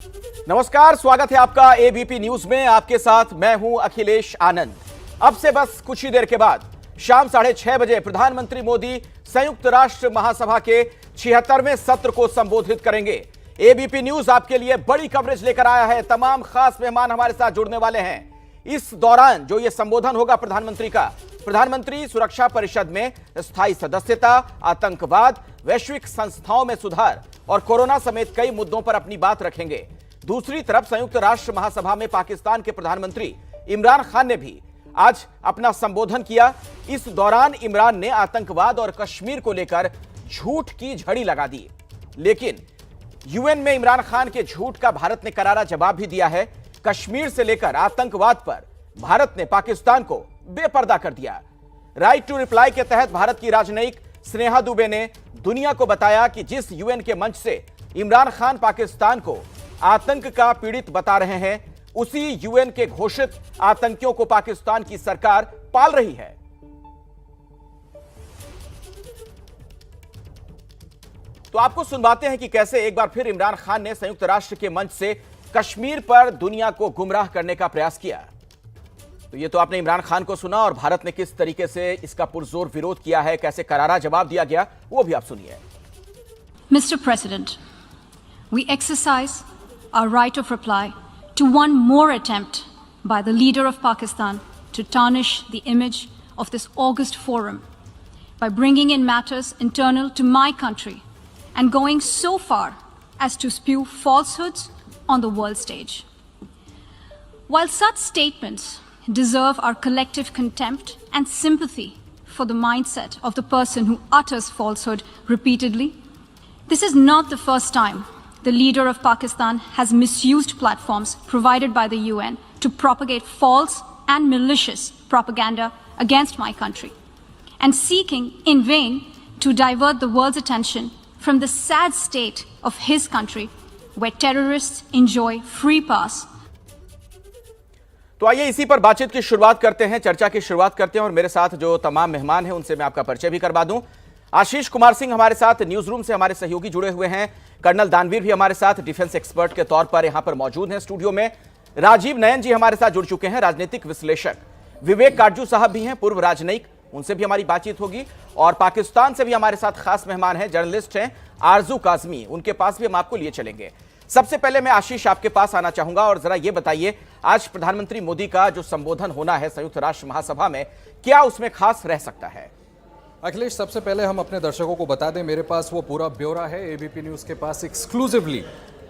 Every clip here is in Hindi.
नमस्कार, स्वागत है आपका एबीपी न्यूज में। आपके साथ मैं हूं अखिलेश आनंद। अब से बस कुछ ही देर के बाद शाम 6:30 बजे प्रधानमंत्री मोदी संयुक्त राष्ट्र महासभा के 76वें सत्र को संबोधित करेंगे। एबीपी न्यूज आपके लिए बड़ी कवरेज लेकर आया है। तमाम खास मेहमान हमारे साथ जुड़ने वाले हैं। इस दौरान जो ये संबोधन होगा प्रधानमंत्री का, प्रधानमंत्री सुरक्षा परिषद में स्थायी सदस्यता, आतंकवाद, वैश्विक संस्थाओं में सुधार और कोरोना समेत कई मुद्दों पर अपनी बात रखेंगे। दूसरी तरफ संयुक्त राष्ट्र महासभा में पाकिस्तान के प्रधानमंत्री इमरान खान ने भी आज अपना संबोधन किया। इस दौरान इमरान ने आतंकवाद और कश्मीर को लेकर झूठ की झड़ी लगा दी, लेकिन यूएन में इमरान खान के झूठ का भारत ने करारा जवाब भी दिया है। कश्मीर से लेकर आतंकवाद पर भारत ने पाकिस्तान को बेपर्दा कर दिया। राइट टू रिप्लाई के तहत भारत की राजनयिक स्नेहा दुबे ने दुनिया को बताया कि जिस यूएन के मंच से इमरान खान पाकिस्तान को आतंक का पीड़ित बता रहे हैं, उसी यूएन के घोषित आतंकियों को पाकिस्तान की सरकार पाल रही है। तो आपको सुनवाते हैं कि कैसे एक बार फिर इमरान खान ने संयुक्त राष्ट्र के मंच से कश्मीर पर दुनिया को गुमराह करने का प्रयास किया। तो ये तो आपने इमरान खान को सुना, और भारत ने किस तरीके से इसका पुरजोर विरोध किया है, कैसे करारा जवाब दिया गया, वो भी आप सुनिए। Mr. President, we exercise our right of reply to one more attempt by the leader of Pakistan to tarnish the image of this august forum by bringing in matters internal to my country and going so far as to spew falsehoods on the world stage. While such statements deserve our collective contempt and sympathy for the mindset of the person who utters falsehood repeatedly, this is not the first time the leader of Pakistan has misused platforms provided by the UN to propagate false and malicious propaganda against my country, and seeking in vain to divert the world's attention from the sad state of his country, where terrorists enjoy free pass. तो आइए इसी पर बातचीत की शुरुआत करते हैं, चर्चा की शुरुआत करते हैं, और मेरे साथ जो तमाम मेहमान हैं उनसे मैं आपका परिचय भी करवा दूं। आशीष कुमार सिंह हमारे साथ न्यूज रूम से हमारे सहयोगी जुड़े हुए हैं। कर्नल दानवीर भी हमारे साथ डिफेंस एक्सपर्ट के तौर पर यहां पर मौजूद हैं स्टूडियो में। राजीव नयन जी हमारे साथ जुड़ चुके हैं, राजनीतिक विश्लेषक। विवेक काटजू साहब भी हैं, पूर्व राजनयिक, उनसे भी हमारी बातचीत होगी। और पाकिस्तान से भी हमारे साथ खास मेहमान हैं, जर्नलिस्ट हैं आरजू काजमी, उनके पास भी हम आपको लिए चलेंगे। सबसे पहले मैं आशीष आपके पास आना चाहूंगा, और जरा ये बताइए, आज प्रधानमंत्री मोदी का जो संबोधन होना है संयुक्त राष्ट्र महासभा में, क्या उसमें खास रह सकता है? अखिलेश, सबसे पहले हम अपने दर्शकों को बता दें, मेरे पास वो पूरा ब्यौरा है एबीपी न्यूज़ के पास एक्सक्लूसिवली।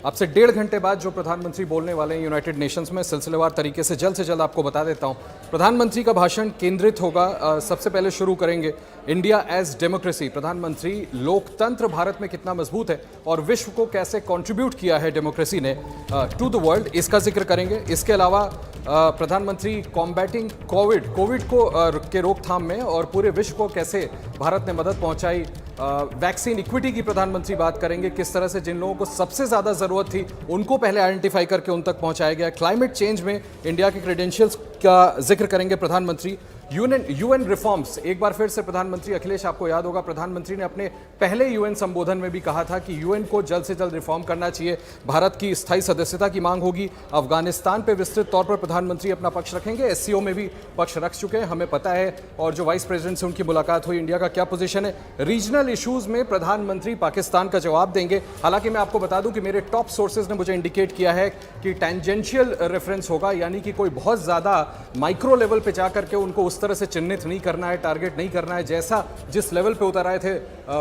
अब से 1.5 घंटे बाद जो प्रधानमंत्री बोलने वाले हैं यूनाइटेड नेशंस में, सिलसिलेवार तरीके से जल्द आपको बता देता हूं। प्रधानमंत्री का भाषण केंद्रित होगा, सबसे पहले शुरू करेंगे इंडिया एज डेमोक्रेसी। प्रधानमंत्री लोकतंत्र भारत में कितना मजबूत है और विश्व को कैसे कंट्रीब्यूट किया है डेमोक्रेसी ने टू द वर्ल्ड, इसका जिक्र करेंगे। इसके अलावा प्रधानमंत्री कॉम्बैटिंग कोविड को के रोकथाम में और पूरे विश्व को कैसे भारत ने मदद पहुंचाई, वैक्सीन इक्विटी की प्रधानमंत्री बात करेंगे, किस तरह से जिन लोगों को सबसे ज़्यादा ज़रूरत थी उनको पहले आइडेंटिफाई करके उन तक पहुंचाया गया। क्लाइमेट चेंज में इंडिया के क्रेडेंशियल्स का जिक्र करेंगे प्रधानमंत्री। यूएन रिफॉर्म्स, एक बार फिर से प्रधानमंत्री, अखिलेश आपको याद होगा प्रधानमंत्री ने अपने पहले यूएन संबोधन में भी कहा था कि यूएन को जल्द से जल्द रिफॉर्म करना चाहिए। भारत की स्थायी सदस्यता की मांग होगी। अफगानिस्तान पे विस्तृत तौर पर प्रधानमंत्री अपना पक्ष रखेंगे। एससीओ में भी पक्ष रख चुके हैं, हमें पता है। और जो वाइस प्रेसिडेंट से उनकी मुलाकात हुई, इंडिया का क्या पोजीशन है। रीजनल इशूज में प्रधानमंत्री पाकिस्तान का जवाब देंगे। हालांकि मैं आपको बता दूं कि मेरे टॉप सोर्सेज ने मुझे इंडिकेट किया है कि टेंजेंशियल रेफरेंस होगा, यानी कि कोई बहुत ज़्यादा माइक्रो लेवल पे जा करके उनको उस तरह से चिन्हित नहीं करना है, टारगेट नहीं करना है, जैसा जिस लेवल पे उतर आए थे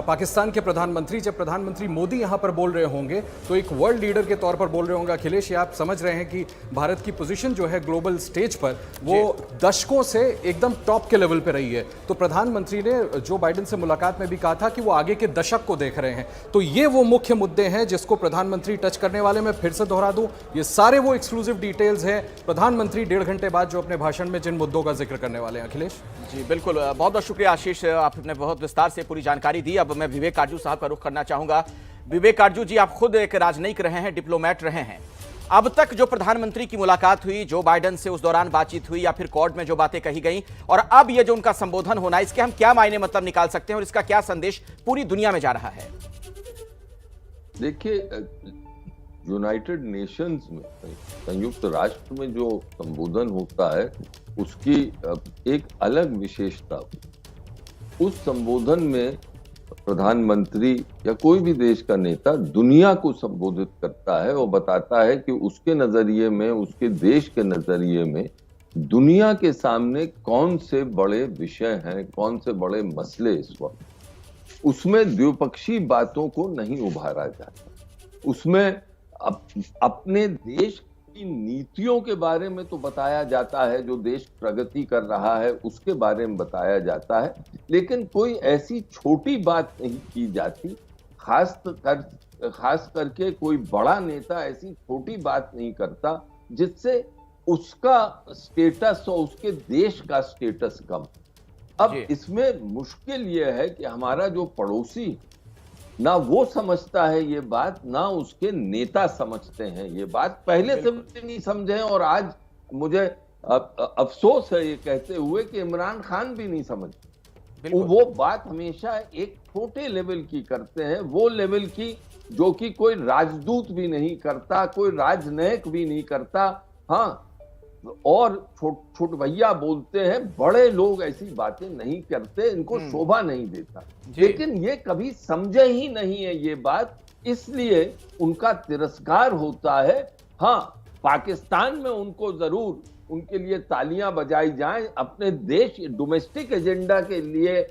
पाकिस्तान के प्रधानमंत्री। जब प्रधानमंत्री मोदी यहां पर बोल रहे होंगे तो एक वर्ल्ड लीडर के तौर पर बोल रहे होंगे। अखिलेश, ये आप समझ रहे हैं कि भारत की पोजीशन जो है ग्लोबल स्टेज पर, वो दशकों से एकदम टॉप के लेवल पे रही है। तो प्रधानमंत्री ने जो बाइडेन से मुलाकात में भी कहा था कि वो आगे के दशक को देख रहे हैं। तो ये वो मुख्य मुद्दे हैं जिसको प्रधानमंत्री टच करने वाले। मैं फिर से दोहरा दूं, ये सारे वो एक्सक्लूसिव डिटेल्स हैं प्रधानमंत्री 1.5 घंटे बाद जो अपने भाषण में जिन मुद्दों का जिक्र करने वाले हैं। अखिलेश जी बिल्कुल, बहुत बहुत शुक्रिया आशीष, आपने बहुत विस्तार से पूरी जानकारी दी। अब मैं विवेक काटजू साहब का रुख करना चाहूंगा। विवेक काटजू जी, आप खुद एक राजनयिक रहे हैं, डिप्लोमेट रहे हैं। अब तक जो प्रधानमंत्री की मुलाकात हुई, जो बाइडेन से उस दौरान बातचीत हुई, या फिर क्वाड में जो बातें कही गई, और अब ये जो उनका संबोधन होना, इसके हम क्या मायने मतलब निकाल सकते हैं और इसका क्या संदेश पूरी दुनिया में जा रहा है? देखिए, यूनाइटेड नेशंस में, संयुक्त राष्ट्र में जो संबोधन होता है उसकी एक अलग विशेषता। उस संबोधन में प्रधानमंत्री या कोई भी देश का नेता दुनिया को संबोधित करता है और बताता है कि उसके नजरिए में, उसके देश के नजरिए में दुनिया के सामने कौन से बड़े विषय हैं, कौन से बड़े मसले इस वक्त। उसमें द्विपक्षीय बातों को नहीं उभारा जाता, उसमें अपने देश की नीतियों के बारे में तो बताया जाता है, जो देश प्रगति कर रहा है उसके बारे में बताया जाता है, लेकिन कोई ऐसी छोटी बात नहीं की जाती। खास करके कोई बड़ा नेता ऐसी छोटी बात नहीं करता जिससे उसका स्टेटस और उसके देश का स्टेटस कम। अब इसमें मुश्किल यह है कि हमारा जो पड़ोसी, ना वो समझता है ये बात, ना उसके नेता समझते हैं ये बात। पहले से भी नहीं समझे और आज मुझे अफसोस है ये कहते हुए कि इमरान खान भी नहीं समझते। वो बात हमेशा एक छोटे लेवल की करते हैं, वो लेवल की जो कि कोई राजदूत भी नहीं करता, कोई राजनयिक भी नहीं करता। हाँ, और छोट भैया बोलते हैं, बड़े लोग ऐसी बातें नहीं करते, इनको शोभा नहीं देता। लेकिन ये कभी समझे ही नहीं है ये बात, इसलिए उनका तिरस्कार होता है। हाँ, पाकिस्तान में उनको जरूर, उनके लिए तालियां बजाई जाएं, अपने देश डोमेस्टिक एजेंडा के लिए,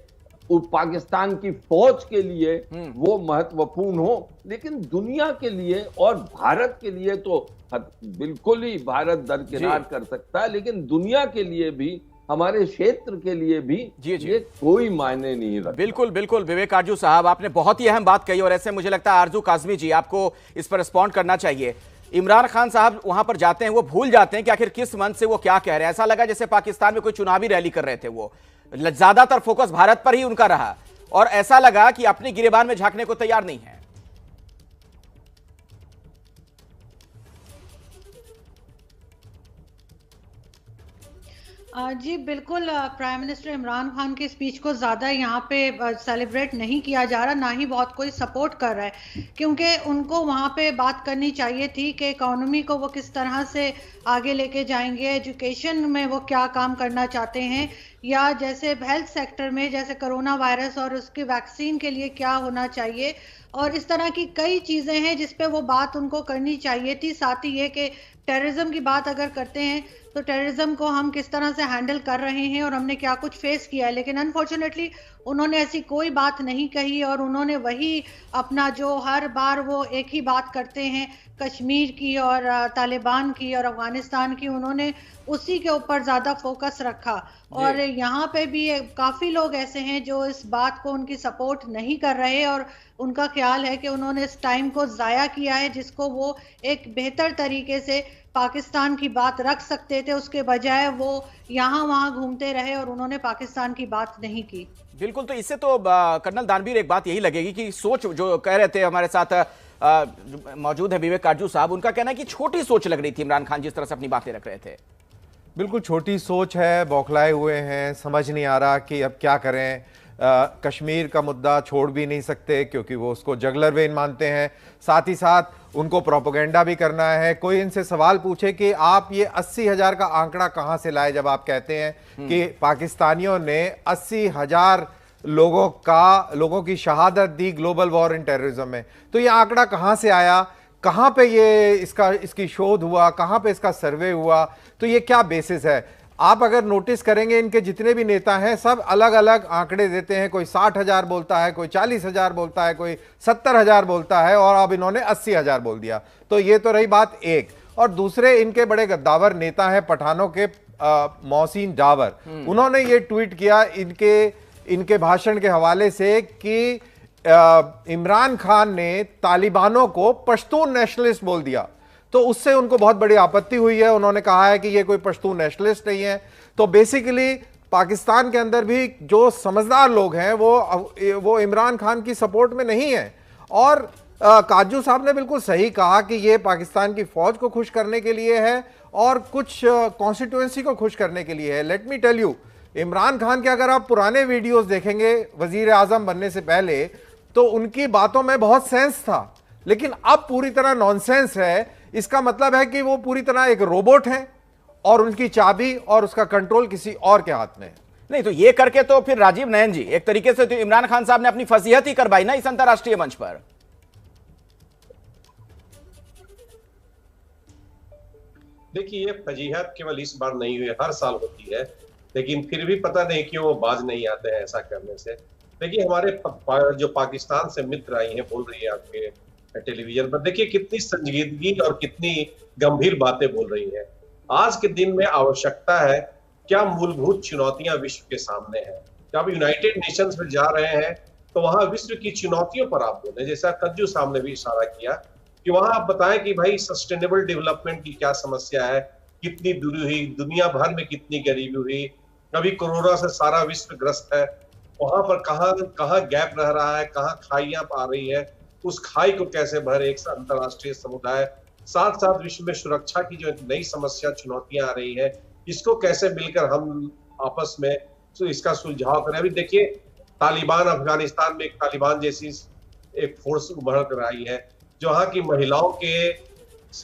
पाकिस्तान की फौज के लिए वो महत्वपूर्ण हो, लेकिन दुनिया के लिए और भारत के लिए तो बिल्कुल ही भारत दरकिनार कर सकता है, लेकिन दुनिया के लिए भी, हमारे क्षेत्र के लिए भी ये कोई मायने नहीं रखता। बिल्कुल बिल्कुल विवेक आरजू साहब, आपने बहुत ही अहम बात कही और ऐसे मुझे लगता है आरजू काज़मी जी आपको इस पर रिस्पॉन्ड करना चाहिए। इमरान खान साहब वहां पर जाते हैं, वो भूल जाते हैं कि आखिर किस मन से वो क्या कह रहे हैं। ऐसा लगा जैसे पाकिस्तान में कोई चुनावी रैली कर रहे थे, वो ज्यादातर फोकस भारत पर ही उनका रहा और ऐसा लगा कि अपनी गिरेबान में झांकने को तैयार नहीं है। जी बिल्कुल, प्राइम मिनिस्टर इमरान खान के स्पीच को ज़्यादा यहाँ पे सेलिब्रेट नहीं किया जा रहा, ना ही बहुत कोई सपोर्ट कर रहा है, क्योंकि उनको वहाँ पे बात करनी चाहिए थी कि इकोनॉमी को वो किस तरह से आगे लेके जाएंगे, एजुकेशन में वो क्या काम करना चाहते हैं, या जैसे हेल्थ सेक्टर में जैसे कोरोना वायरस और उसकी वैक्सीन के लिए क्या होना चाहिए, और इस तरह की कई चीज़ें हैं जिस पे वो बात उनको करनी चाहिए थी। साथ ही ये कि टेररिज्म की बात अगर करते हैं तो टेररिज्म को हम किस तरह से हैंडल कर रहे हैं और हमने क्या कुछ फेस किया है, लेकिन अनफॉर्चुनेटली उन्होंने ऐसी कोई बात नहीं कही और उन्होंने वही अपना जो हर बार वो एक ही बात करते हैं, कश्मीर की और तालिबान की और अफगानिस्तान की, उन्होंने उसी के ऊपर ज़्यादा फोकस रखा। और यहाँ पे भी काफ़ी लोग ऐसे हैं जो इस बात को उनकी सपोर्ट नहीं कर रहे और उनका ख्याल है कि उन्होंने इस टाइम को ज़ाया किया है जिसको वो एक बेहतर तरीके से पाकिस्तान की बात रख सकते थे, उसके बजाय वो यहाँ वहाँ घूमते रहे और उन्होंने पाकिस्तान की बात नहीं की। बिल्कुल, तो इससे तो कर्नल दानवीर एक बात यही लगेगी कि सोच जो कह रहे थे हमारे साथ मौजूद है विवेक आरजू साहब, उनका कहना है कि छोटी सोच लग रही थी इमरान खान जिस तरह से अपनी बातें रख रहे थे। बिल्कुल छोटी सोच है, बौखलाए हुए हैं, समझ नहीं आ रहा कि अब क्या करें। कश्मीर का मुद्दा छोड़ भी नहीं सकते क्योंकि वो उसको जगलर वेन मानते हैं, साथ ही साथ उनको प्रोपेगेंडा भी करना है। कोई इनसे सवाल पूछे कि आप ये 80,000 का आंकड़ा कहाँ से लाए, जब आप कहते हैं कि पाकिस्तानियों ने 80,000 लोगों की शहादत दी ग्लोबल वॉर इन टेररिज्म में, तो ये आंकड़ा कहाँ से आया, कहाँ पे ये इसकी शोध हुआ, कहाँ पे इसका सर्वे हुआ, तो ये क्या बेसिस है। आप अगर नोटिस करेंगे इनके जितने भी नेता हैं सब अलग अलग आंकड़े देते हैं, कोई 60,000 बोलता है, कोई 40,000 बोलता है, कोई 70,000 बोलता है, और अब इन्होंने 80,000 बोल दिया। तो ये तो रही बात एक। और दूसरे इनके बड़े गद्दावर नेता हैं पठानों के मोहसिन डावर, उन्होंने ये ट्वीट किया इनके भाषण के हवाले से कि इमरान खान ने तालिबानों को पश्तून नेशनलिस्ट बोल दिया, तो उससे उनको बहुत बड़ी आपत्ति हुई है। उन्होंने कहा है कि ये कोई पश्तून नेशनलिस्ट नहीं है। तो बेसिकली पाकिस्तान के अंदर भी जो समझदार लोग हैं वो इमरान खान की सपोर्ट में नहीं है। और काजू साहब ने बिल्कुल सही कहा कि ये पाकिस्तान की फौज को खुश करने के लिए है और कुछ कॉन्स्टिट्यूएंसी को खुश करने के लिए है। Let me tell you, Imran Khan के अगर आप पुराने वीडियोस देखेंगे वजीर आजम बनने से पहले, तो उनकी बातों में बहुत सेंस था, लेकिन अब पूरी तरह नॉनसेंस है। इसका मतलब है कि वो पूरी तरह एक रोबोट है और उनकी चाबी और उसका कंट्रोल किसी और के हाथ में है। नहीं तो ये करके तो फिर राजीव नयन जी एक तरीके से तो इमरान खान साहब ने अपनी फजीहत ही करवाई ना इस अंतर्राष्ट्रीय मंच पर। देखिए, ये फजीहत केवल इस बार नहीं हुई, हर साल होती है, लेकिन फिर भी पता नहीं क्यों वो बाज नहीं आते हैं ऐसा करने से। देखिए, हमारे जो पाकिस्तान से मित्र आई हैं, बोल रही है आपके टेलीविजन पर, देखिए कितनी संजीदगी और कितनी गंभीर बातें बोल रही है। आज के दिन में आवश्यकता है, क्या मूलभूत चुनौतियां विश्व के सामने हैं। जब यूनाइटेड नेशंस में जा रहे हैं तो वहां विश्व की चुनौतियों पर आप बोले, जैसा कज्जू साहब ने भी इशारा किया कि वहां आप बताएं कि भाई सस्टेनेबल डेवलपमेंट की क्या समस्या है, कितनी दूरी हुई, दुनिया भर में कितनी गरीबी हुई, कभी कोरोना से सारा विश्व ग्रस्त है, वहां पर कहाँ गैप रह रहा है, कहाँ खाइयां आ रही है, उस खाई को कैसे भरे एक अंतरराष्ट्रीय समुदाय, साथ साथ विश्व में सुरक्षा की जो एक नई समस्या चुनौतियां आ रही है, इसको कैसे मिलकर हम आपस में इसका सुलझाव करें। अभी देखिए, तालिबान अफगानिस्तान में एक तालिबान जैसी एक फोर्स उभर कर आई है, जहां की महिलाओं के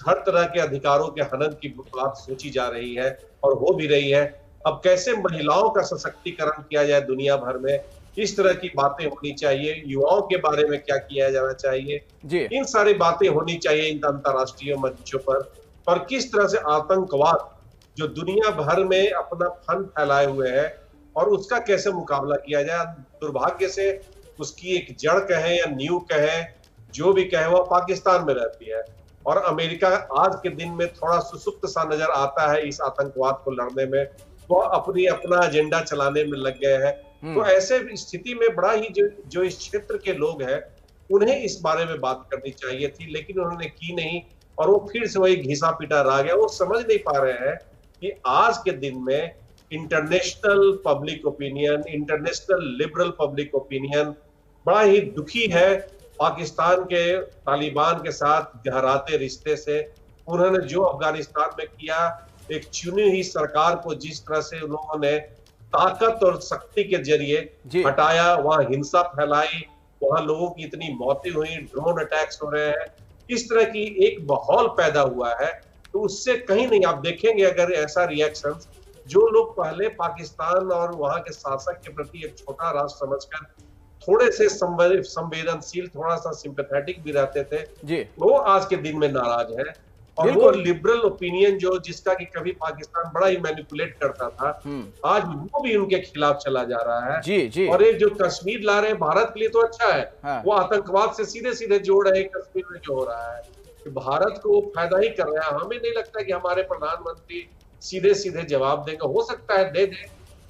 हर तरह के अधिकारों के हनन की बात सोची जा रही है और हो भी रही है। अब कैसे महिलाओं का सशक्तिकरण किया जाए दुनिया भर में, इस तरह की बातें होनी चाहिए। युवाओं के बारे में क्या किया जाना चाहिए, इन सारी बातें होनी चाहिए इन अंतर्राष्ट्रीय मंचों पर किस तरह से आतंकवाद जो दुनिया भर में अपना फन फैलाए हुए है और उसका कैसे मुकाबला किया जाए। दुर्भाग्य से उसकी एक जड़ कहे या नींव कहे, जो भी कहे, वो पाकिस्तान में रहती है और अमेरिका आज के दिन में थोड़ा सुसुप्त सा नजर आता है इस आतंकवाद को लड़ने में, वो अपना एजेंडा चलाने में लग गए हैं। तो ऐसे स्थिति में बड़ा ही जो इस क्षेत्र के लोग हैं उन्हें इस बारे में बात करनी चाहिए थी, लेकिन उन्होंने की नहीं और वो फिर से वही घिसा पिटा रह गया। वो समझ नहीं पा रहे हैं कि आज के दिन में international public opinion, international liberal public opinion बड़ा ही दुखी है पाकिस्तान के तालिबान के साथ गहराते रिश्ते से। उन्होंने जो अफगानिस्तान में किया, एक चुनी हुई सरकार को जिस तरह से उन्होंने ताकत और शक्ति के जरिए हटाया, वहां हिंसा फैलाई, वहां लोगों की इतनी मौतें हुई, ड्रोन अटैक्स हो रहे हैं, इस तरह की एक माहौल पैदा हुआ है। तो उससे कहीं नहीं आप देखेंगे अगर ऐसा रिएक्शन, जो लोग पहले पाकिस्तान और वहां के शासक के प्रति एक छोटा राष्ट्र समझकर थोड़े से संवेदनशील, थोड़ा सा सिंपैथेटिक भी रहते थे, वो आज के दिन में नाराज है। और वो लिबरल ओपिनियन जिसका कि कभी पाकिस्तान बड़ा ही मैनिपुलेट करता था, आज वो भी उनके खिलाफ चला जा रहा है। और ये जो कश्मीर ला रहे हैं भारत के लिए तो अच्छा है, वो आतंकवाद से सीधे सीधे जोड़ रहे हैं। कश्मीर में जो हो रहा है भारत को फायदा ही कर रहा है। हमें नहीं लगता कि हमारे प्रधानमंत्री सीधे सीधे जवाब देंगे, हो सकता है दे दे,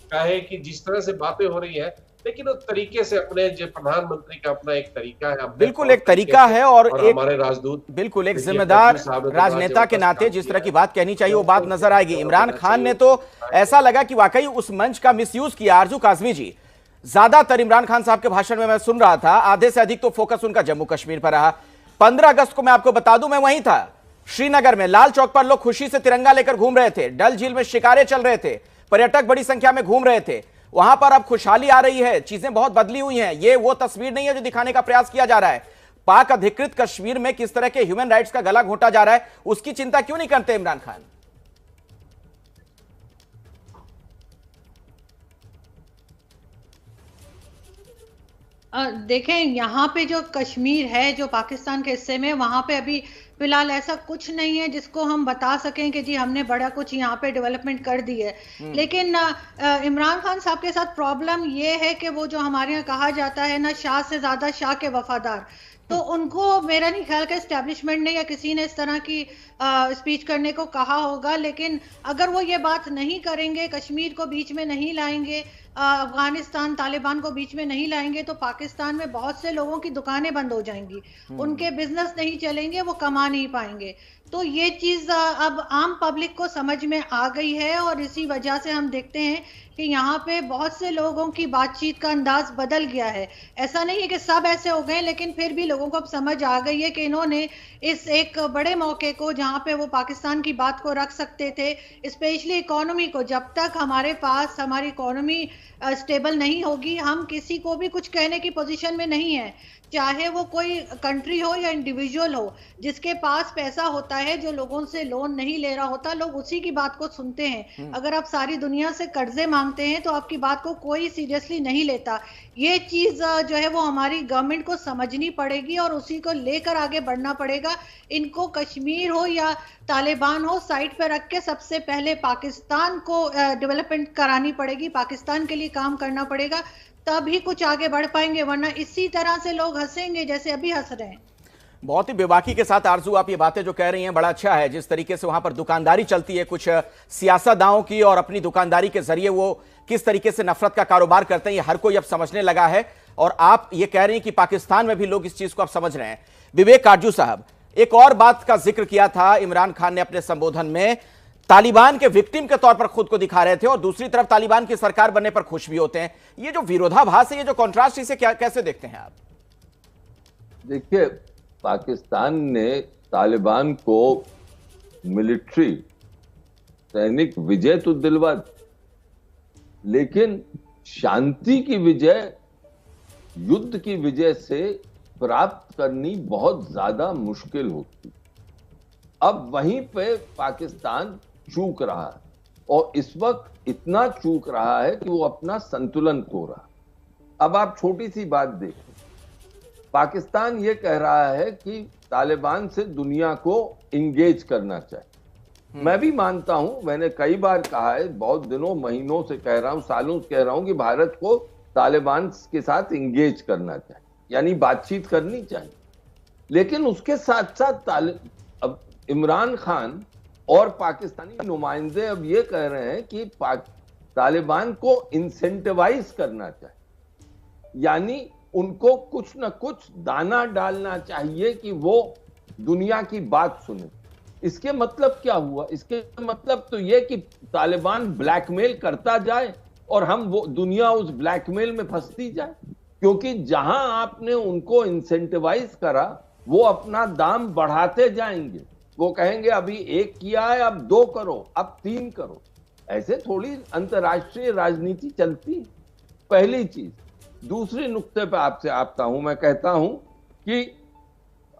कहे कि जिस तरह से बातें हो रही है, लेकिन उस तरीके से अपने जो प्रधानमंत्री का अपना एक तरीका है, बिल्कुल एक तरीका है और एक हमारे राजदूत बिल्कुल एक जिम्मेदार राजनेता के नाते जिस तरह की बात कहनी चाहिए वो बात नजर आएगी। इमरान खान ने तो ऐसा लगा कि वाकई उस मंच का मिसयूज किया। आरजू काजमी जी, ज्यादातर इमरान खान साहब के भाषण में मैं सुन रहा था, आधे से अधिक तो फोकस उनका जम्मू कश्मीर पर रहा। 15 अगस्त को मैं आपको बता दूं, मैं वहीं था श्रीनगर में, लाल चौक पर लोग खुशी से तिरंगा लेकर घूम रहे थे, डल झील में शिकारे चल रहे थे, पर्यटक बड़ी संख्या में घूम रहे थे। वहां पर अब खुशहाली आ रही है, चीजें बहुत बदली हुई हैं। ये वो तस्वीर नहीं है जो दिखाने का प्रयास किया जा रहा है। पाक अधिकृत कश्मीर में किस तरह के ह्यूमन राइट्स का गला घोंटा जा रहा है, उसकी चिंता क्यों नहीं करते इमरान खान? देखें, यहाँ पे जो कश्मीर है, जो पाकिस्तान के हिस्से में, वहां पे अभी फिलहाल ऐसा कुछ नहीं है जिसको हम बता सकें कि जी हमने बड़ा कुछ यहाँ पे डेवलपमेंट कर दी है। लेकिन इमरान खान साहब के साथ प्रॉब्लम ये है कि वो जो हमारे यहाँ कहा जाता है ना, शाह से ज्यादा शाह के वफादार, तो उनको मेरा नहीं ख्याल कि एस्टेब्लिशमेंट ने या किसी ने इस तरह की स्पीच करने को कहा होगा। लेकिन अगर वो ये बात नहीं करेंगे, कश्मीर को बीच में नहीं लाएंगे, अफगानिस्तान तालिबान को बीच में नहीं लाएंगे, तो पाकिस्तान में बहुत से लोगों की दुकानें बंद हो जाएंगी, उनके बिजनेस नहीं चलेंगे, वो कमा नहीं पाएंगे। तो ये चीज अब आम पब्लिक को समझ में आ गई है और इसी वजह से हम देखते हैं कि यहाँ पे बहुत से लोगों की बातचीत का अंदाज बदल गया है। ऐसा नहीं है कि सब ऐसे हो गए, लेकिन फिर भी लोगों को अब समझ आ गई है कि इन्होंने इस एक बड़े मौके को, जहाँ पे वो पाकिस्तान की बात को रख सकते थे, स्पेशली इकोनॉमी को, जब तक हमारे पास हमारी इकोनॉमी स्टेबल नहीं होगी, हम किसी को भी कुछ कहने की पोजीशन में नहीं है। चाहे वो कोई कंट्री हो या इंडिविजुअल हो, जिसके पास पैसा होता है, जो लोगों से लोन नहीं ले रहा होता, लोग उसी की बात को सुनते हैं। अगर आप सारी दुनिया से कर्जे मांगते हैं तो आपकी बात को कोई सीरियसली नहीं लेता। ये चीज जो है वो हमारी गवर्नमेंट को समझनी पड़ेगी और उसी को लेकर आगे बढ़ना पड़ेगा। इनको कश्मीर हो या तालिबान हो, साइड पर रख के सबसे पहले पाकिस्तान को डेवलपमेंट करानी पड़ेगी, पाकिस्तान के लिए काम करना पड़ेगा, तभी कुछ आगे बढ़ पाएंगे, वरना इसी तरह से लोग हंसेंगे जैसे अभी हंस रहे हैं। बहुत ही बेबाकी के साथ आरजू आप ये बातें जो कह रही हैं, बड़ा अच्छा है जिस तरीके से वहां पर दुकानदारी चलती है कुछ सियासतदानों की, और अपनी दुकानदारी के जरिए वो किस तरीके से नफरत का कारोबार करते हैं, ये हर कोई अब समझने लगा है। और आप ये कह रही हैं कि पाकिस्तान में भी लोग इस चीज को अब समझ रहे हैं। विवेक काटजू साहब, एक और बात का जिक्र किया था इमरान खान ने अपने संबोधन में, तालिबान के विक्टिम के तौर पर खुद को दिखा रहे थे और दूसरी तरफ तालिबान की सरकार बनने पर खुश भी होते हैं। ये जो विरोधाभास है, ये जो कॉन्ट्रास्ट, इसे कैसे देखते हैं आप? देखिए, पाकिस्तान ने तालिबान को मिलिट्री सैनिक विजय तो दिलवा दी, लेकिन शांति की विजय युद्ध की विजय से प्राप्त करनी बहुत ज्यादा मुश्किल होती। अब वहीं पे पाकिस्तान चूक रहा है और इस वक्त इतना चूक रहा है कि वो अपना संतुलन खो रहा। अब आप छोटी सी बात देखें, पाकिस्तान ये कह रहा है कि तालिबान से दुनिया को इंगेज करना चाहिए। मैं भी मानता हूं, मैंने कई बार कहा है, बहुत दिनों महीनों से कह रहा हूं, सालों से कह रहा हूं कि भारत को तालिबान के साथ इंगेज करना चाहिए, यानी बातचीत करनी चाहिए। लेकिन उसके साथ साथ अब इमरान खान और पाकिस्तानी नुमाइंदे अब ये कह रहे हैं कि तालिबान को इंसेंटिवाइज करना चाहिए, यानी उनको कुछ न कुछ दाना डालना चाहिए कि वो दुनिया की बात सुने। इसके मतलब क्या हुआ? इसके मतलब तो ये कि तालिबान ब्लैकमेल करता जाए और हम वो दुनिया उस ब्लैकमेल में फंसती जाए, क्योंकि जहां आपने उनको इंसेंटिवाइज करा वो अपना दाम बढ़ाते जाएंगे। वो कहेंगे अभी 1 किया है, अब 2 करो, अब 3 करो। ऐसे थोड़ी अंतर्राष्ट्रीय राजनीति चलती। पहली चीज। दूसरी नुक्ते पे आपसे आता हूं, मैं कहता हूं कि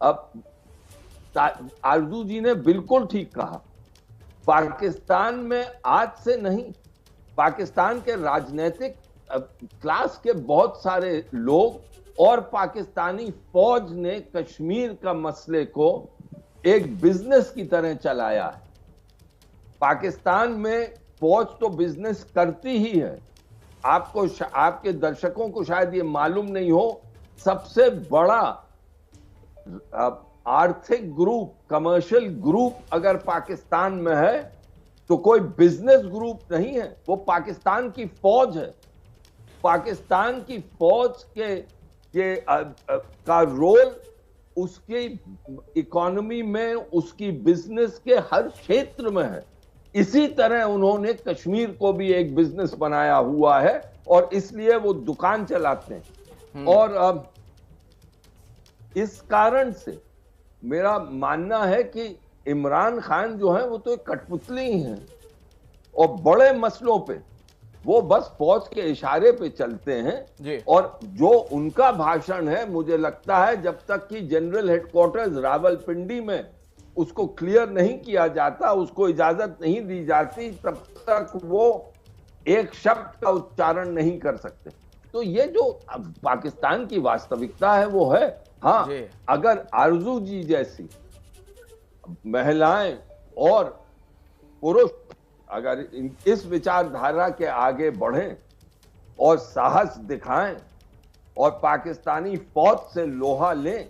अब आरजू जी ने बिल्कुल ठीक कहा, पाकिस्तान में आज से नहीं, पाकिस्तान के राजनीतिक क्लास के बहुत सारे लोग और पाकिस्तानी फौज ने कश्मीर का मसले को एक बिजनेस की तरह चलाया है। पाकिस्तान में फौज तो बिजनेस करती ही है। आपको, आपके दर्शकों को शायद ये मालूम नहीं हो, सबसे बड़ा आर्थिक ग्रुप, कमर्शियल ग्रुप अगर पाकिस्तान में है तो कोई बिजनेस ग्रुप नहीं है, वो पाकिस्तान की फौज है। पाकिस्तान की फौज का रोल उसकी इकोनॉमी में, उसकी बिजनेस के हर क्षेत्र में है। इसी तरह उन्होंने कश्मीर को भी एक बिजनेस बनाया हुआ है और इसलिए वो दुकान चलाते हैं। और इस कारण से मेरा मानना है कि इमरान खान जो है वो तो एक कठपुतली ही है और बड़े मसलों पे वो बस फौज के इशारे पे चलते हैं। और जो उनका भाषण है, मुझे लगता है जब तक कि जनरल हेडक्वार्टर्स रावलपिंडी में उसको क्लियर नहीं किया जाता, उसको इजाजत नहीं दी जाती, तब तक वो एक शब्द का उच्चारण नहीं कर सकते। तो ये जो पाकिस्तान की वास्तविकता है वो है। हाँ, अगर आरजू जी जैसी महिलाएं और पुरुष अगर इस विचारधारा के आगे बढ़ें और साहस दिखाएं और पाकिस्तानी फौज से लोहा लें,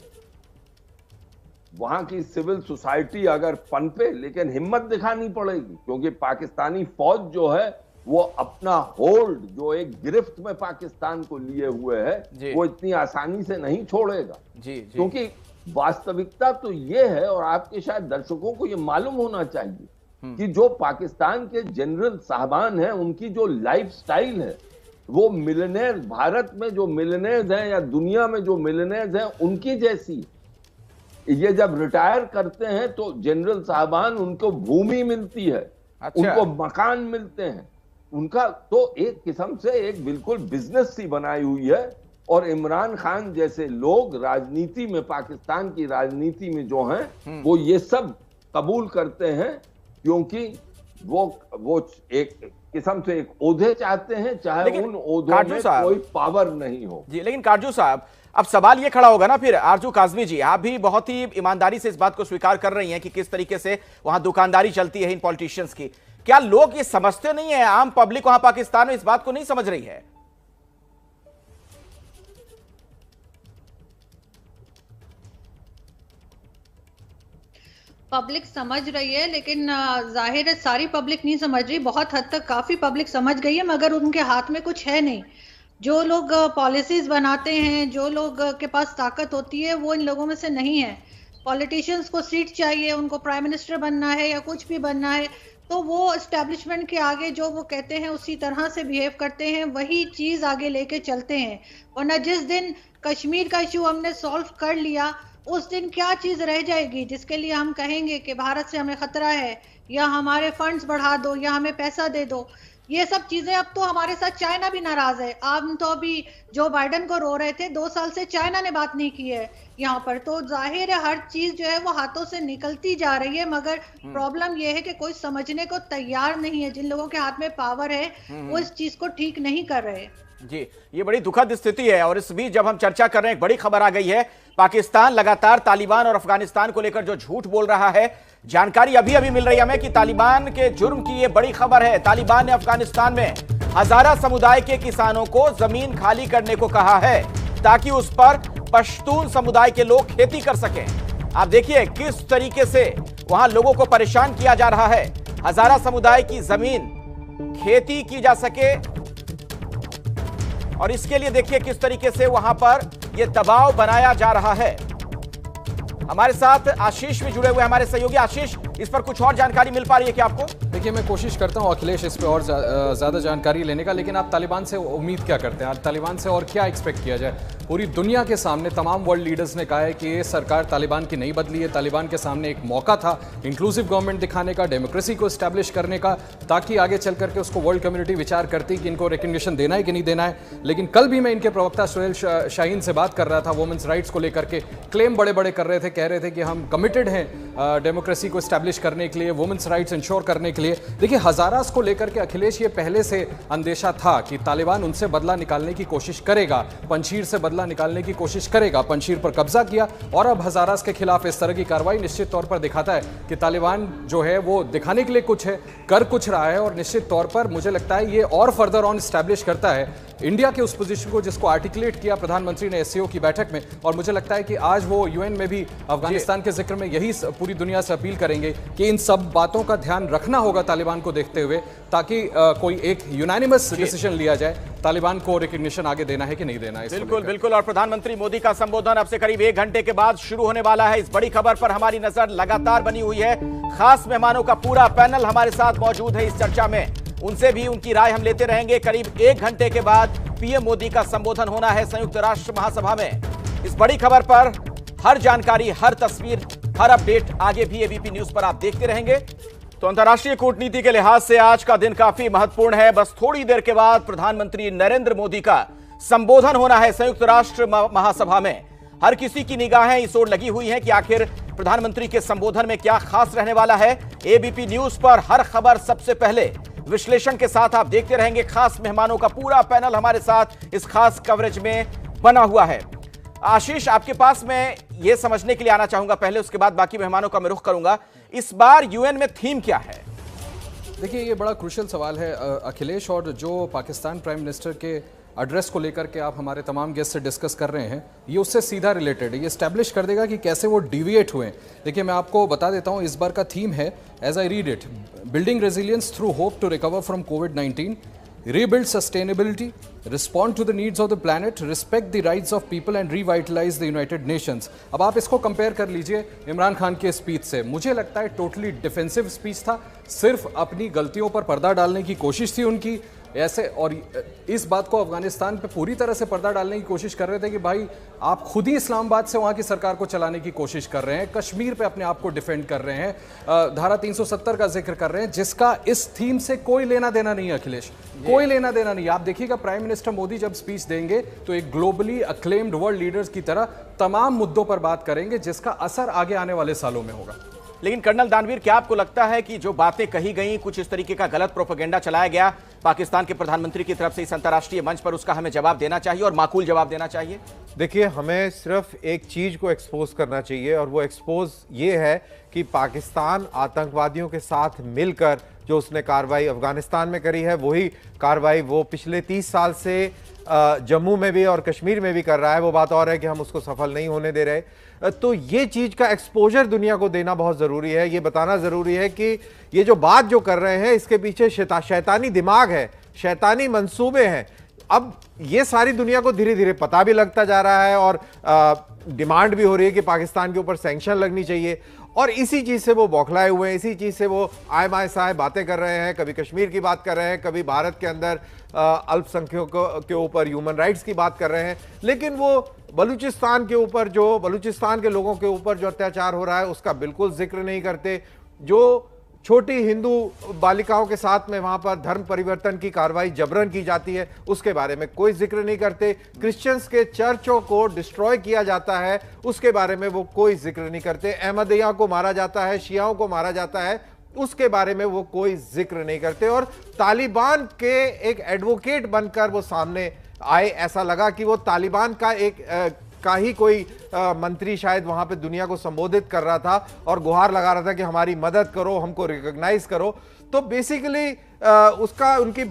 वहां की सिविल सोसाइटी अगर पनपे, लेकिन हिम्मत दिखानी पड़ेगी, क्योंकि पाकिस्तानी फौज जो है वो अपना होल्ड, जो एक गिरफ्त में पाकिस्तान को लिए हुए है, वो इतनी आसानी से नहीं छोड़ेगा। क्योंकि वास्तविकता तो ये है, और आपके शायद दर्शकों को ये मालूम होना चाहिए कि जो पाकिस्तान के जनरल साहबान हैं, उनकी जो लाइफस्टाइल है वो मिलियनेयर, भारत में जो मिलियनेयर्स हैं या दुनिया में जो मिलियनेयर्स हैं उनकी जैसी। ये जब रिटायर करते हैं तो जनरल साहबान, उनको भूमि मिलती है, उनको मकान मिलते हैं, उनका तो एक किस्म से एक बिल्कुल बिजनेस सी बनाई हुई है। और इमरान खान जैसे लोग राजनीति में, पाकिस्तान की राजनीति में जो हैं, वो ये सब कबूल करते हैं, क्योंकि वो एक किस्म से एक ओहदे चाहते हैं, चाहे उन ओहदों में कोई पावर नहीं हो। जी, लेकिन काटजू साहब, अब सवाल ये खड़ा होगा ना फिर, आरजू काजमी जी, आप भी बहुत ही ईमानदारी से इस बात को स्वीकार कर रही हैं कि किस तरीके से वहां दुकानदारी चलती है इन पॉलिटिशियंस की। क्या लोग ये समझते नहीं है, आम पब्लिक वहां पाकिस्तान में इस बात को नहीं समझ रही है? पब्लिक समझ रही है, लेकिन जाहिर है सारी पब्लिक नहीं समझ रही। बहुत हद तक काफी पब्लिक समझ गई है, मगर उनके हाथ में कुछ है नहीं। जो लोग पॉलिसीज बनाते हैं, जो लोग के पास ताकत होती है, वो इन लोगों में से नहीं है। पॉलिटिशियंस को सीट चाहिए, उनको प्राइम मिनिस्टर बनना है या कुछ भी बनना है, तो वो एस्टेब्लिशमेंट के आगे जो वो कहते हैं उसी तरह से बिहेव करते हैं, वही चीज आगे लेके चलते हैं। वरना जिस दिन कश्मीर का इशू हमने सॉल्व कर लिया, उस दिन क्या चीज रह जाएगी जिसके लिए हम कहेंगे कि भारत से हमें खतरा है, या हमारे फंड्स बढ़ा दो, या हमें पैसा दे दो। ये सब चीजें, अब तो हमारे साथ चाइना भी नाराज है। आप तो अभी जो बाइडेन को रो रहे थे, 2 साल से चाइना ने बात नहीं की है यहाँ पर। तो जाहिर है हर चीज जो है वो हाथों से निकलती जा रही है, मगर प्रॉब्लम ये है कि कोई समझने को तैयार नहीं है। जिन लोगों के हाथ में पावर है वो इस चीज को ठीक नहीं कर रहे। जी, ये बड़ी दुखद स्थिति है। और इस बीच जब हम चर्चा कर रहे हैं, एक बड़ी खबर आ गई है। पाकिस्तान लगातार तालिबान और अफगानिस्तान को लेकर जो झूठ बोल रहा है, जानकारी अभी अभी मिल रही है हमें कि तालिबान के जुर्म की ये बड़ी खबर है। तालिबान ने अफगानिस्तान में हजारा समुदाय के किसानों को जमीन खाली करने को कहा है, ताकि उस पर पश्तून समुदाय के लोग खेती कर सकें। आप देखिए किस तरीके से वहां लोगों को परेशान किया जा रहा है। हजारा समुदाय की जमीन खेती की जा सके, और इसके लिए देखिए किस तरीके से वहां पर यह दबाव बनाया जा रहा है। हमारे साथ आशीष भी जुड़े हुए, हमारे सहयोगी। आशीष, इस पर कुछ और जानकारी मिल पा रही है क्या आपको? देखिए, मैं कोशिश करता हूं अखिलेश इस पे और ज़्यादा जानकारी लेने का, लेकिन आप तालिबान से उम्मीद क्या करते हैं? तालिबान से और क्या एक्सपेक्ट किया जाए? पूरी दुनिया के सामने तमाम वर्ल्ड लीडर्स ने कहा है कि ये सरकार तालिबान की नहीं बदली है। तालिबान के सामने एक मौका था इंक्लूसिव गवर्नमेंट दिखाने का, डेमोक्रेसी को इस्टेब्लिश करने का, ताकि आगे चल करके उसको वर्ल्ड कम्युनिटी विचार करती कि इनको रिकग्निशन देना है कि नहीं देना है। लेकिन कल भी मैं इनके प्रवक्ता सुहेल शाहीन से बात कर रहा था, वुमेन्स राइट्स को लेकर के क्लेम बड़े बड़े कर रहे थे, कह रहे थे कि हम कमिटेड हैं डेमोक्रेसी को इस्टेब्लिश करने के लिए, वुमेन्स राइट्स इंश्योर करने के लिए। देखिए, हजारास को लेकर के अखिलेश, ये पहले से अंदेशा था कि तालिबान उनसे बदला निकालने की कोशिश करेगा, पंजशीर से बदला निकालने की कोशिश करेगा। पंजशीर पर कब्जा किया और अब हजारास के खिलाफ इस तरह की कार्रवाई निश्चित तौर पर दिखाता है कि तालिबान जो है वो दिखाने के लिए कुछ है, कर कुछ रहा है। और निश्चित तौर पर मुझे लगता है ये और फर्दर ऑन इस्टेब्लिश करता है इंडिया के उस पोजीशन को जिसको आर्टिकुलेट किया प्रधानमंत्री ने एससीओ की बैठक में। और मुझे लगता है कि आज वो यूएन में भी अफगानिस्तान के जिक्र में यही पूरी दुनिया से अपील करेंगे कि इन सब बातों का ध्यान रखना होगा तालिबान को देखते हुए, ताकि कोई एक यूनानिमस डिसीजन लिया जाए तालिबान को रिकग्निशन आगे देना है कि नहीं देना है। बिल्कुल बिल्कुल। और प्रधानमंत्री मोदी का संबोधन अब से करीब 1 घंटे के बाद शुरू होने वाला है। इस बड़ी खबर पर हमारी नजर लगातार बनी हुई है। खास मेहमानों का पूरा पैनल हमारे साथ मौजूद है इस चर्चा में, उनसे भी उनकी राय हम लेते रहेंगे। करीब 1 घंटे के बाद पीएम मोदी का संबोधन होना है संयुक्त राष्ट्र महासभा में। इस बड़ी खबर पर हर जानकारी, हर तस्वीर, हर अपडेट आगे भी एबीपी न्यूज पर आप देखते रहेंगे। तो अंतर्राष्ट्रीय कूटनीति के लिहाज से आज का दिन काफी महत्वपूर्ण है। बस थोड़ी देर के बाद प्रधानमंत्री नरेंद्र मोदी का संबोधन होना है संयुक्त राष्ट्र महासभा में। हर किसी की निगाहें इस ओर लगी हुई हैं कि आखिर प्रधानमंत्री के संबोधन में क्या खास रहने वाला है। एबीपी न्यूज पर हर खबर सबसे पहले विश्लेषण के साथ आप देखते रहेंगे। खास मेहमानों का पूरा पैनल हमारे साथ इस खास कवरेज में बना हुआ है। आशीष, आपके पास मैं ये समझने के लिए आना चाहूंगा पहले, उसके बाद बाकी मेहमानों का मैं रुख करूंगा। इस बार यूएन में थीम क्या है? देखिए, ये बड़ा क्रूशियल सवाल है अखिलेश, और जो पाकिस्तान प्राइम मिनिस्टर के एड्रेस को लेकर के आप हमारे तमाम गेस्ट से डिस्कस कर रहे हैं, ये उससे सीधा रिलेटेड है। ये एस्टैब्लिश कर देगा कि कैसे वो डिविएट हुए। देखिए, मैं आपको बता देता हूँ, इस बार का थीम है, as I read it, building resilience through hope to recover from कोविड-19, rebuild sustainability, respond to the needs of the planet, respect the rights of people and revitalize the United Nations। अब आप इसको कंपेयर कर लीजिए इमरान खान के स्पीच से। मुझे लगता है टोटली डिफेंसिव स्पीच था, सिर्फ अपनी गलतियों पर पर्दा डालने की कोशिश थी उनकी। ऐसे, और इस बात को अफगानिस्तान पे पूरी तरह से पर्दा डालने की कोशिश कर रहे थे कि भाई आप खुद ही इस्लामाबाद से वहां की सरकार को चलाने की कोशिश कर रहे हैं, कश्मीर पे अपने आप को डिफेंड कर रहे हैं, धारा 370 का जिक्र कर रहे हैं, जिसका इस थीम से कोई लेना देना नहीं है अखिलेश, कोई लेना देना नहीं। आप देखिएगा प्राइम मिनिस्टर मोदी जब स्पीच देंगे तो एक ग्लोबली अक्लेम्ड वर्ल्ड लीडर्स की तरह तमाम मुद्दों पर बात करेंगे, जिसका असर आगे आने वाले सालों में होगा। लेकिन कर्नल दानवीर, क्या आपको लगता है कि जो बातें कही गई, कुछ इस तरीके का गलत प्रोपेगेंडा चलाया गया पाकिस्तान के प्रधानमंत्री की तरफ से इस अंतर्राष्ट्रीय मंच पर, उसका हमें जवाब देना चाहिए और माकूल जवाब देना चाहिए? देखिए, हमें सिर्फ एक चीज को एक्सपोज करना चाहिए और वो एक्सपोज ये है कि पाकिस्तान आतंकवादियों के साथ मिलकर जो उसने कार्रवाई अफगानिस्तान में करी है, वही कार्रवाई वो पिछले 30 साल से जम्मू में भी और कश्मीर में भी कर रहा है। वो बात और है कि हम उसको सफल नहीं होने दे रहे। तो ये चीज का एक्सपोजर दुनिया को देना बहुत जरूरी है। ये बताना जरूरी है कि ये जो बात जो कर रहे हैं इसके पीछे शैतानी दिमाग है, शैतानी मंसूबे हैं। अब ये सारी दुनिया को धीरे धीरे पता भी लगता जा रहा है और डिमांड भी हो रही है कि पाकिस्तान के ऊपर सैंक्शन लगनी चाहिए। और इसी चीज से वो बौखलाए हुए हैं, इसी चीज से वो आय माय साय बातें कर रहे हैं। कभी कश्मीर की बात कर रहे हैं, कभी भारत के अंदर अल्पसंख्यकों के ऊपर ह्यूमन राइट्स की बात कर रहे हैं, लेकिन वो बलूचिस्तान के ऊपर, जो बलूचिस्तान के लोगों के ऊपर जो अत्याचार हो रहा है उसका बिल्कुल जिक्र नहीं करते। जो छोटी हिंदू बालिकाओं के साथ में वहां पर धर्म परिवर्तन की कार्रवाई जबरन की जाती है, उसके बारे में कोई जिक्र नहीं करते। क्रिश्चियंस के चर्चों को डिस्ट्रॉय किया जाता है, उसके बारे में वो कोई जिक्र नहीं करते। अहमदिया को मारा जाता है, शियाओं को मारा जाता है, उसके बारे में वो कोई जिक्र नहीं करते। और तालिबान के एक एडवोकेट बनकर वो सामने आए, ऐसा लगा कि वो तालिबान का का ही कोई मंत्री शायद वहां पे दुनिया को संबोधित कर रहा था और गुहार लगा रहा था कि हमारी मदद करो, हमको रिकॉग्नाइज करो। तो बेसिकली उनके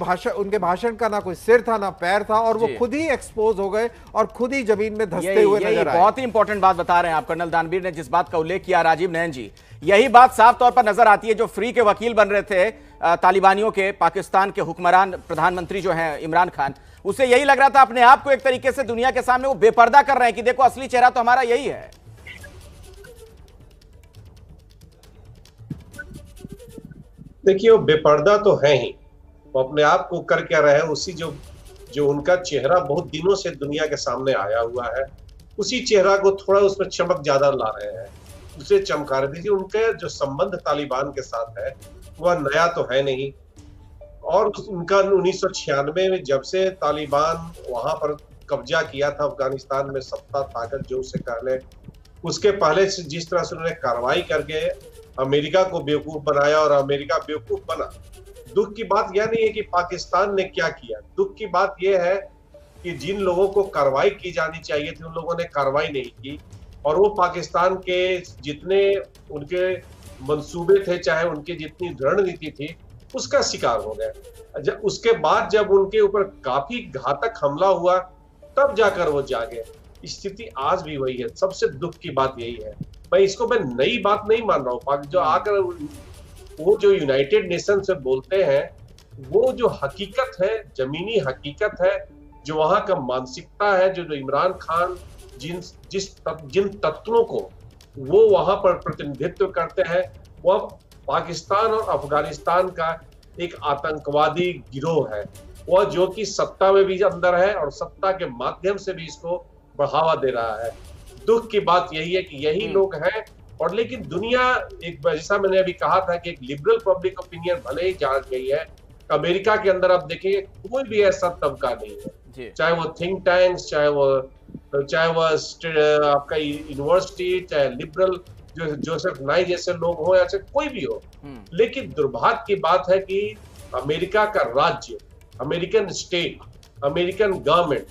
भाषण का ना कोई सिर था ना पैर था और वो खुद ही एक्सपोज हो गए और खुद ही जमीन में धंसते हुए नजर आए। बहुत ही इंपॉर्टेंट बात बता रहे हैं आप कर्नल दानवीर ने, जिस बात का उल्लेख किया राजीव नयन जी, यही बात साफ तौर पर नजर आती है। जो फ्री के वकील बन रहे थे तालिबानियों के, पाकिस्तान के हुक्मरान प्रधानमंत्री जो हैं इमरान खान, उसे यही लग रहा था अपने आप को एक तरीके से दुनिया के सामने वो बेपर्दा कर रहे हैं कि देखो असली चेहरा तो हमारा यही है। देखिए, वो बेपर्दा तो है ही, वो अपने आप को कर क्या रहे हैं, उसी जो उनका चेहरा बहुत दिनों से दुनिया के सामने आया हुआ है, उसी चेहरा को थोड़ा उसमें चमक ज्यादा ला रहे हैं, उसे चमका रहे। देखिए, उनके जो संबंध तालिबान के साथ है वह नया तो है नहीं, और उनका 1996 में जब से तालिबान वहां पर कब्जा किया था अफगानिस्तान में, सत्ता ताकत जो उसे कह ले, उसके पहले से जिस तरह से उन्होंने कार्रवाई करके अमेरिका को बेवकूफ बनाया और अमेरिका बेवकूफ बना। दुख की बात यह नहीं है कि पाकिस्तान ने क्या किया, दुख की बात यह है कि जिन लोगों को कार्रवाई की जानी चाहिए थी उन लोगों ने कार्रवाई नहीं की, और वो पाकिस्तान के जितने उनके मंसूबे थे, चाहे उनकी जितनी रणनीति थी, उसका शिकार हो गए। उसके बाद जब उनके ऊपर काफी घातक हमला हुआ तब जाकर वो जागे। स्थिति आज भी वही है। सबसे दुख की बात यही है, मैं नई बात नहीं मान रहा हूँ। जो आकर वो जो यूनाइटेड नेशन से बोलते हैं, वो जो हकीकत है, जमीनी हकीकत है, जो वहां का मानसिकता है, जो इमरान खान जिन तत्वों को वो वहां पर प्रतिनिधित्व करते हैं, वह पाकिस्तान और अफगानिस्तान का एक आतंकवादी गिरोह है, वह जो कि सत्ता में भी अंदर है और सत्ता के माध्यम से भी इसको बढ़ावा दे रहा है। दुख की बात यही है कि यही लोग हैं। और लेकिन दुनिया, एक जैसा मैंने अभी कहा था कि एक लिबरल पब्लिक ओपिनियन भले ही जाग गई है, अमेरिका के अंदर आप देखिए कोई भी ऐसा तबका नहीं है, चाहे वो थिंक टैंक्स, चाहे वो आपका यूनिवर्सिटी, चाहे लिबरल जोसेफ नाई जैसे लोग हो या कोई भी हो। लेकिन दुर्भाग्य की बात है कि अमेरिका का राज्य, अमेरिकन स्टेट, अमेरिकन गवर्नमेंट,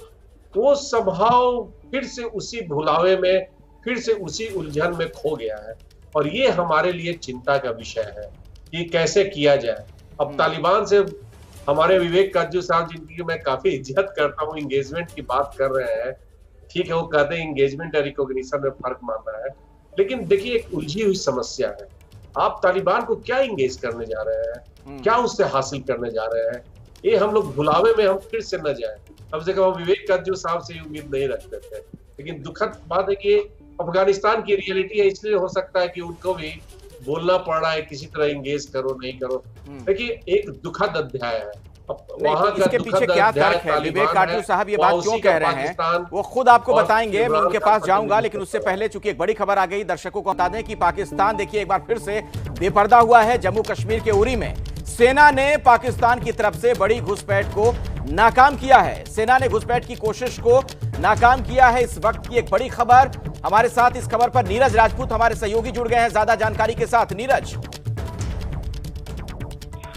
वो संभाव फिर से उसी भुलावे में, फिर से उसी उलझन में खो गया है। और ये हमारे लिए चिंता का विषय है कि कैसे किया जाए। अब तालिबान से हमारे विवेक काजू साहब, जिनकी मैं काफी इज्जत करता हूँ, एंगेजमेंट की बात कर रहे हैं। ठीक है, वो कहते हैं एंगेजमेंट और रिकॉग्निशन में फर्क मानना है, लेकिन देखिए एक उलझी हुई समस्या है। आप तालिबान को क्या इंगेज करने जा रहे हैं, क्या उससे हासिल करने जा रहे हैं, ये हम लोग भुलावे में हम फिर से न जाए। कम से कम विवेक काजू साहब से उम्मीद नहीं रखते थे। लेकिन दुखद बात है कि अफगानिस्तान की रियलिटी है, इसलिए हो सकता है कि उनको भी बोलना पड़ रहा है किसी तरह इंगेज करो, नहीं करो। देखिए एक दुखद अध्याय है नहीं, इसके पीछे क्या तर्क है? विवेक काटजू साहब ये बात क्यों कह रहे हैं वो खुद आपको बताएंगे, मैं उनके पास जाऊंगा। लेकिन उससे पहले चूंकि एक बड़ी खबर आ गई, दर्शकों को बता दें कि पाकिस्तान देखिए एक बार फिर से बेपर्दा हुआ है। जम्मू कश्मीर के उरी में सेना ने पाकिस्तान की तरफ से बड़ी घुसपैठ को नाकाम किया है। सेना ने घुसपैठ की कोशिश को नाकाम किया है। इस वक्त की एक बड़ी खबर हमारे साथ, इस खबर पर नीरज राजपूत हमारे सहयोगी जुड़ गए हैं ज्यादा जानकारी के साथ। नीरज।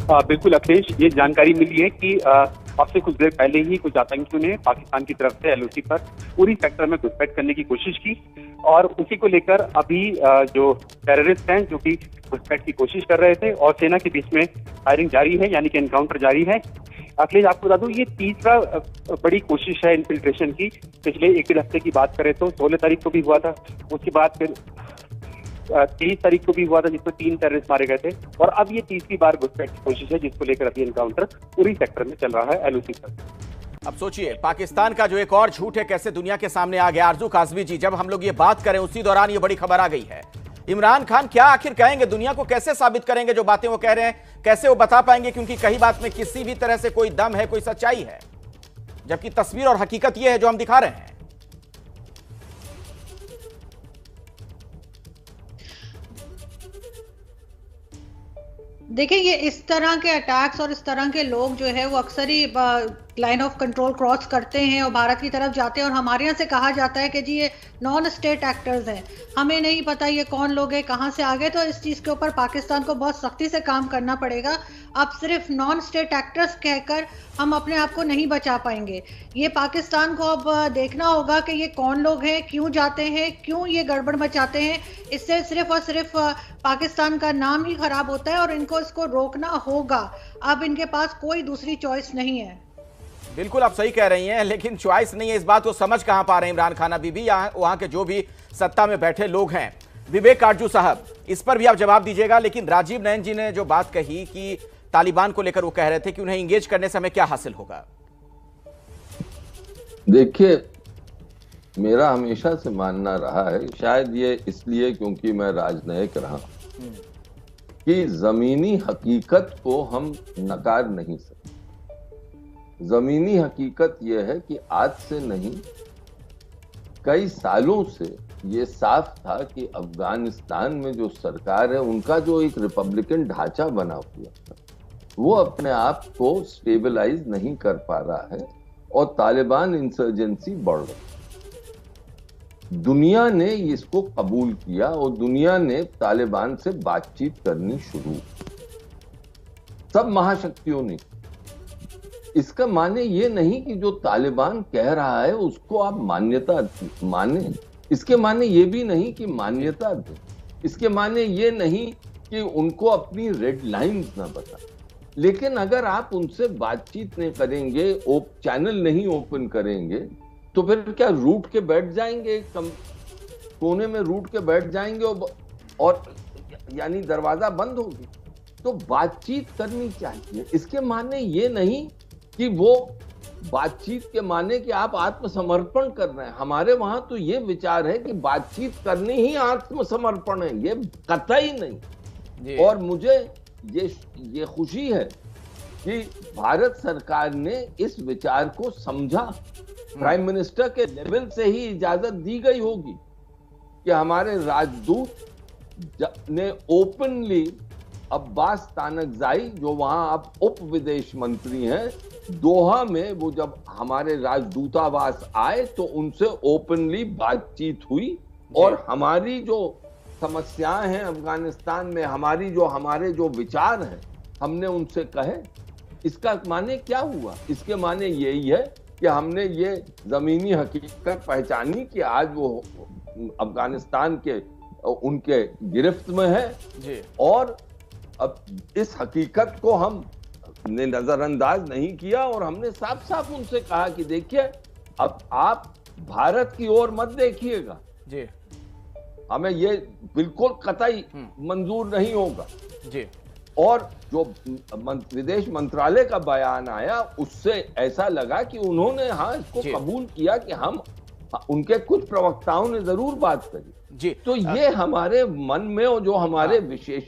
बिल्कुल अखिलेश, ये जानकारी मिली है कि अब से कुछ देर पहले ही कुछ आतंकियों ने पाकिस्तान की तरफ से एलओसी पर उरी सेक्टर में घुसपैठ करने की कोशिश की और उसी को लेकर अभी जो टेररिस्ट हैं जो कि घुसपैठ की कोशिश कर रहे थे और सेना के बीच में फायरिंग जारी है, यानी कि एनकाउंटर जारी है। अखिलेश, आपको बता दूं ये तीसरा बड़ी कोशिश है इन्फिल्ट्रेशन की। पिछले एक डेढ़ हफ्ते की बात करें तो 16 तारीख को भी हुआ था, उसके बाद फिर 23 तारीख को भी हुआ था जिसमें 3 टेररिस्ट मारे गए थे और अब ये तीसरी बार घुसपैठ की कोशिश है जिसको लेकर अभी एनकाउंटर उरी सेक्टर में चल रहा है एलओसी पर। अब सोचिए पाकिस्तान का जो एक और झूठ है कैसे दुनिया के सामने आ गया। आरजू काजमी जी, जब हम लोग ये बात करें उसी दौरान ये बड़ी खबर आ गई है। इमरान खान क्या आखिर कहेंगे, दुनिया को कैसे साबित करेंगे जो बातें वो कह रहे हैं, कैसे वो बता पाएंगे? क्योंकि कहीं बात में किसी भी तरह से कोई दम है, कोई सच्चाई है, जबकि तस्वीर और हकीकत ये है जो हम दिखा रहे हैं। देखिए, ये इस तरह के अटैक्स और इस तरह के लोग जो है वो अक्सर ही लाइन ऑफ कंट्रोल क्रॉस करते हैं और भारत की तरफ जाते हैं और हमारे यहाँ से कहा जाता है कि जी ये नॉन स्टेट एक्टर्स हैं, हमें नहीं पता ये कौन लोग हैं, कहाँ से आ गए। तो इस चीज़ के ऊपर पाकिस्तान को बहुत सख्ती से काम करना पड़ेगा। अब सिर्फ नॉन स्टेट एक्टर्स कहकर हम अपने आप को नहीं बचा पाएंगे। ये पाकिस्तान को अब देखना होगा कि ये कौन लोग हैं, क्यों जाते हैं, क्यों ये गड़बड़ मचाते हैं। इससे सिर्फ और सिर्फ पाकिस्तान का नाम ही खराब होता है और इनको इसको रोकना होगा। अब इनके पास कोई दूसरी चॉइस नहीं है। बिल्कुल आप सही कह रही हैं, लेकिन चॉइस नहीं है इस बात को समझ कहां पा रहे हैं इमरान खान अभी भी, वहां के जो भी सत्ता में बैठे लोग हैं। विवेक काटजू साहब, इस पर भी आप जवाब दीजिएगा। लेकिन राजीव नयन जी ने जो बात कही कि तालिबान को लेकर वो कह रहे थे कि उन्हें इंगेज करने से हमें क्या हासिल होगा। देखिए, मेरा हमेशा से मानना रहा है, शायद ये इसलिए क्योंकि मैं राजनयिक रहा, कि जमीनी हकीकत को हम नकार नहीं सकते। जमीनी हकीकत यह है कि आज से नहीं कई सालों से ये साफ था कि अफगानिस्तान में जो सरकार है उनका जो एक रिपब्लिकन ढांचा बना हुआ था वो अपने आप को स्टेबलाइज नहीं कर पा रहा है और तालिबान इंसर्जेंसी बढ़ रही है। दुनिया ने इसको कबूल किया और दुनिया ने तालिबान से बातचीत करनी शुरू, सब महाशक्तियों ने। इसका माने ये नहीं कि जो तालिबान कह रहा है उसको आप मान्यता माने, इसके माने ये भी नहीं कि मान्यता दें, इसके माने ये नहीं कि उनको अपनी रेड लाइंस ना बता। लेकिन अगर आप उनसे बातचीत नहीं करेंगे, चैनल नहीं ओपन करेंगे, तो फिर क्या रूट के बैठ जाएंगे, कोने में रूट के बैठ जाएंगे और यानी दरवाजा बंद होगी। तो बातचीत करनी चाहिए। इसके माने ये नहीं कि वो बातचीत के माने कि आप आत्मसमर्पण कर रहे हैं। हमारे वहां तो ये विचार है कि बातचीत करनी ही आत्मसमर्पण है, ये कतई नहीं। और मुझे ये खुशी है कि भारत सरकार ने इस विचार को समझा। प्राइम मिनिस्टर के लेवल से ही इजाजत दी गई होगी कि हमारे राजदूत ने ओपनली अब्बास तानकजाई, जो वहां अब उप विदेश मंत्री हैं, दोहा में वो जब हमारे राजदूतावास आए तो उनसे ओपनली बातचीत हुई और हमारी जो समस्याएं हैं अफगानिस्तान में, हमारे जो विचार हैं, हमने उनसे कहे। इसका माने क्या हुआ? इसके माने यही है कि हमने ये जमीनी हकीकत पहचानी कि आज वो अफगानिस्तान के उनके गिरफ्त में है जी। और अब इस हकीकत को हम ने नजरअंदाज नहीं किया और हमने साफ साफ उनसे कहा कि देखिए, अब आप भारत की ओर मत देखिएगा जी, हमें ये बिल्कुल कतई मंजूर नहीं होगा जी। और जो विदेश मंत्रालय का बयान आया उससे ऐसा लगा कि उन्होंने इसको कबूल किया कि हम, उनके कुछ प्रवक्ताओं ने जरूर बात करी जी। तो ये हमारे मन में और जो हमारे विशेष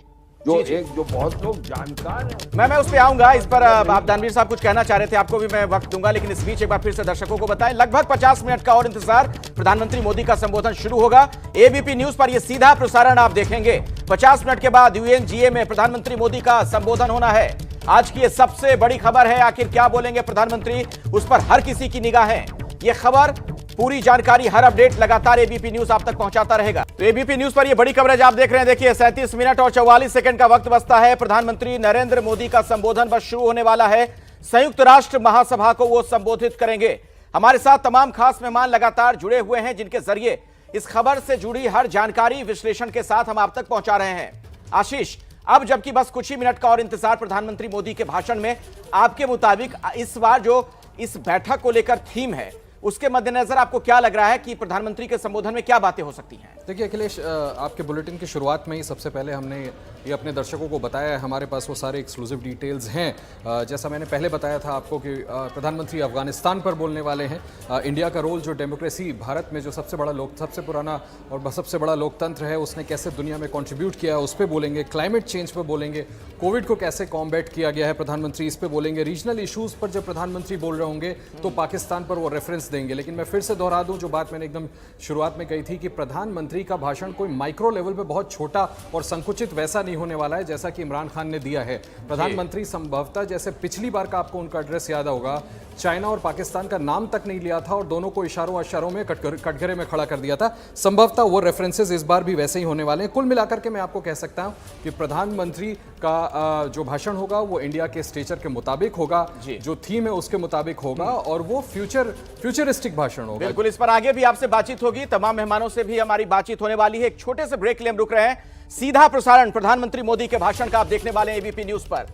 जो जी। एक जो बहुत लोग जानकार हैं। मैं उस पे आऊंगा। इस पर आप दानवीर साहब कुछ कहना चाह रहे थे, आपको भी मैं वक्त दूंगा, लेकिन इस बीच एक बार फिर से दर्शकों को बताएं, लगभग 50 मिनट का और इंतजार, प्रधानमंत्री मोदी का संबोधन शुरू होगा। एबीपी न्यूज पर यह सीधा प्रसारण आप देखेंगे। 50 मिनट के बाद यूएनजीए में प्रधानमंत्री मोदी का संबोधन होना है। आज की यह सबसे बड़ी खबर है, आखिर क्या बोलेंगे प्रधानमंत्री, उस पर हर किसी की निगाह है। यह खबर, पूरी जानकारी, हर अपडेट लगातार एबीपी न्यूज आप तक पहुंचाता रहेगा। तो एबीपी न्यूज पर यह बड़ी कवरेज आप देख रहे हैं। देखिए 37 मिनट और 44 सेकंड का वक्त बचता है। प्रधानमंत्री नरेंद्र मोदी का संबोधन बस शुरू होने वाला है। संयुक्त राष्ट्र महासभा को वो संबोधित करेंगे। हमारे साथ तमाम खास मेहमान लगातार जुड़े हुए हैं, जिनके जरिए इस खबर से जुड़ी हर जानकारी विश्लेषण के साथ हम आप तक पहुंचा रहे हैं। आशीष, अब जबकि बस कुछ ही मिनट का और इंतजार प्रधानमंत्री मोदी के भाषण में, आपके मुताबिक इस बार जो इस बैठक को लेकर थीम है, उसके मद्देनजर आपको क्या लग रहा है कि प्रधानमंत्री के संबोधन में क्या बातें हो सकती हैं? देखिए अखिलेश, आपके बुलेटिन की शुरुआत में ही सबसे पहले हमने ये अपने दर्शकों को बताया है, हमारे पास वो सारे एक्सक्लूसिव डिटेल्स हैं। जैसा मैंने पहले बताया था आपको कि प्रधानमंत्री अफगानिस्तान पर बोलने वाले हैं। इंडिया का रोल, जो डेमोक्रेसी, भारत में जो सबसे पुराना और सबसे बड़ा लोकतंत्र है, उसने कैसे दुनिया में कंट्रीब्यूट किया, उस पर बोलेंगे। क्लाइमेट चेंज पर बोलेंगे। कोविड को कैसे कॉम्बैट किया गया है, प्रधानमंत्री इस पर बोलेंगे। रीजनल इशूज़ पर जब प्रधानमंत्री बोल रहे होंगे तो पाकिस्तान पर वो रेफरेंस देंगे। लेकिन मैं फिर से दोहरा दूं जो बात मैंने एकदम शुरुआत में कही थी कि प्रधानमंत्री का भाषण कोई माइक्रो लेवल पे बहुत छोटा और संकुचित वैसा नहीं होने वाला है जैसा कि इमरान खान ने दिया है। प्रधानमंत्री संभवतः, जैसे पिछली बार का आपको उनका एड्रेस याद होगा, चाइना और पाकिस्तान का नाम तक नहीं लिया था और दोनों को इशारों में कटघरे में खड़ा कर दिया था। संभवतः वो रेफरेंसेस इस बार भी वैसे ही होने वाले हैं। कुल मिलाकर के मैं आपको कह सकता हूं कि प्रधानमंत्री का जो भाषण होगा वो इंडिया के स्टेचर के मुताबिक होगा, जो थीम है उसके मुताबिक होगा, और वो फ्यूचरिस्टिक भाषण होगा। बिल्कुल, इस पर आगे भी आपसे बातचीत होगी, तमाम मेहमानों से भी हमारी बातचीत होने वाली है। एक छोटे से ब्रेक के लिए हम रुक रहे हैं। सीधा प्रसारण प्रधानमंत्री मोदी के भाषण का आप देखने वाले हैं एबीपी न्यूज पर।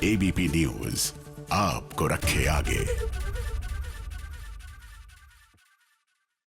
एबीपी न्यूज आपको रखे आगे।